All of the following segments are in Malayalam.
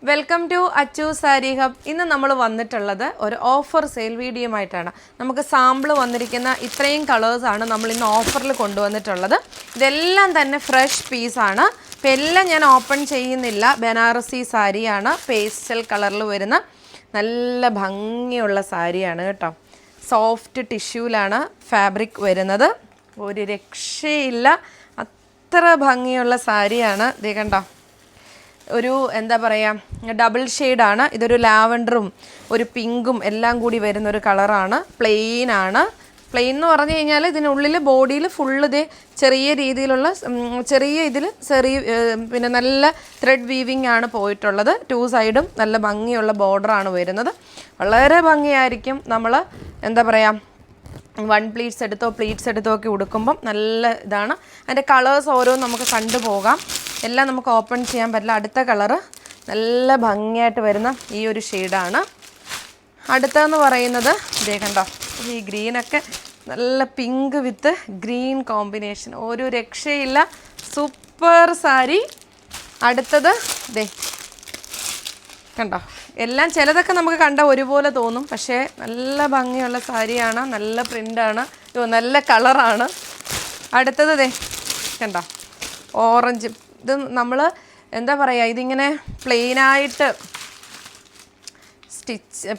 Welcome to Achu sari hub. ഇന്ന് നമ്മൾ വന്നിട്ടുള്ളത് ഒരു ഓഫർ സെയിൽ വീഡിയോ ആയിട്ടാണ്. നമുക്ക് സാമ്പിൾ വന്നിരിക്കുന്ന ഇത്രയും കളേഴ്സാണ് നമ്മൾ ഇന്ന് ഓഫറിൽ കൊണ്ടുവന്നിട്ടുള്ളത്. ഇതെല്ലാം തന്നെ ഫ്രഷ് പീസാണ്. അപ്പോൾ എല്ലാം ഞാൻ ഓപ്പൺ ചെയ്യുന്നില്ല. ബനാറസി സാരിയാണ്, പേസ്റ്റൽ കളറിൽ വരുന്ന നല്ല ഭംഗിയുള്ള സാരിയാണ് കേട്ടോ. സോഫ്റ്റ് ടിഷ്യൂലാണ് ഫാബ്രിക് വരുന്നത്. ഒരു രക്ഷയില്ല, അത്ര ഭംഗിയുള്ള സാരിയാണ്. ഇത് കണ്ടോ, ഒരു എന്താ പറയുക, ഡബിൾ ഷെയ്ഡാണ്. ഇതൊരു ലാവൻഡറും ഒരു പിങ്കും എല്ലാം കൂടി വരുന്നൊരു കളറാണ്. പ്ലെയിൻ ആണ്. പ്ലെയിൻ എന്ന് പറഞ്ഞു കഴിഞ്ഞാൽ ഇതിനുള്ളിൽ ബോഡിയിൽ ഫുള്ള് ഇതേ ചെറിയ രീതിയിലുള്ള പിന്നെ നല്ല ത്രെഡ് വീവിങ് ആണ് പോയിട്ടുള്ളത്. 2 സൈഡും നല്ല ഭംഗിയുള്ള ബോർഡറാണ് വരുന്നത്. വളരെ ഭംഗിയായിരിക്കും. നമ്മൾ എന്താ പറയുക, 1 പ്ലീറ്റ്സ് എടുത്തോ ഒക്കെ ഉടുക്കുമ്പം നല്ല ഇതാണ്. അതിൻ്റെ കളേഴ്സ് ഓരോന്നും നമുക്ക് കണ്ടുപോകാം. എല്ലാം നമുക്ക് ഓപ്പൺ ചെയ്യാൻ പറ്റില്ല. അടുത്ത കളറ് നല്ല ഭംഗിയായിട്ട് വരുന്ന ഈ ഒരു ഷെയ്ഡാണ്. അടുത്തതെന്ന് പറയുന്നത് ഇതേ കണ്ടോ, ഈ ഗ്രീനൊക്കെ നല്ല പിങ്ക് വിത്ത് ഗ്രീൻ കോമ്പിനേഷൻ, ഒരു രക്ഷയില്ല, സൂപ്പർ സാരി. അടുത്തത് ഇതേ കണ്ടോ, എല്ലാം ചിലതൊക്കെ നമുക്ക് കണ്ട ഒരുപോലെ തോന്നും, പക്ഷേ നല്ല ഭംഗിയുള്ള സാരിയാണ്, നല്ല പ്രിൻ്റാണ്, നല്ല കളറാണ്. അടുത്തത് ഇതേ കണ്ടോ, ഓറഞ്ച്. ഇത് നമ്മൾ എന്താ പറയുക, ഇതിങ്ങനെ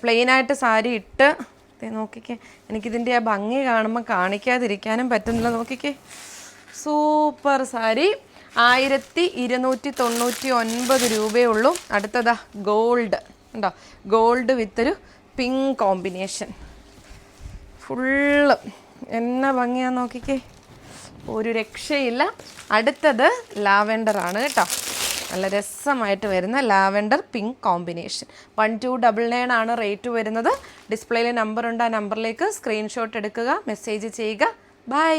പ്ലെയിനായിട്ട് സാരി ഇട്ട് നോക്കിക്കേ. എനിക്കിതിൻ്റെ ആ ഭംഗി കാണുമ്പോൾ കാണിക്കാതിരിക്കാനും പറ്റുന്നില്ല. നോക്കിക്കേ, സൂപ്പർ സാരി. 1299 രൂപയേ ഉള്ളൂ. അടുത്തതാ ഗോൾഡ് ഉണ്ടോ, ഗോൾഡ് വിത്തൊരു പിങ്ക് കോമ്പിനേഷൻ, ഫുള്ള് എന്നാ ഭംഗിയാന്ന് നോക്കിക്കേ, ഒരു രക്ഷയില്ല. അടുത്തത് ലാവെൻഡർ ആണ് കേട്ടോ, നല്ല രസമായിട്ട് വരുന്ന ലാവെൻഡർ പിങ്ക് കോമ്പിനേഷൻ. 1299 ആണ് റേറ്റ് വരുന്നത്. ഡിസ്പ്ലേയിൽ നമ്പറുണ്ട്, ആ നമ്പറിലേക്ക് സ്ക്രീൻഷോട്ട് എടുക്കുക, മെസ്സേജ് ചെയ്യുക. ബൈ.